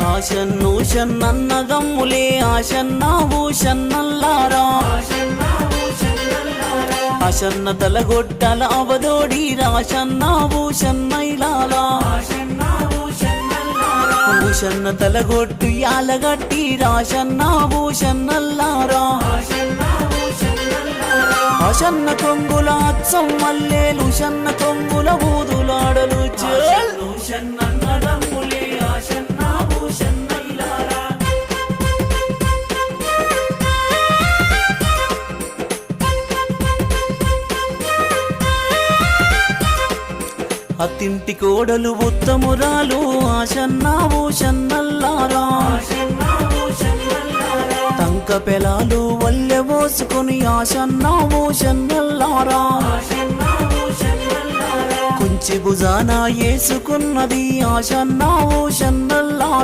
ఆశన్ను షన్నన్నదమ్ములే ఆశన్న భూషన్నల్లారా ఆశన్న తలగొట్టల అవదోడి రాశన్న భూషన్నైలాలా భూషన్న తలగొట్టు యాలగట్టి రాశన్న భూషన్నల్లారా ఆశన్న కొంగుల అచ్చం మల్లేలు షన్న కొంగుల బూదులాడలు షన్నన్నదమ్ములే ఆశన్న భూషన్నైలారా అత్తింటి కోడలు ఉత్తమురాలు ఆశన్న భూషన్నల్లారా తంక పెలాలు వల్లె పోసుకొని ఆశన్న భూషన్నల్లారా కుంచి భుజాన వేసుకున్నది ఆశన్న భూషన్నల్లారా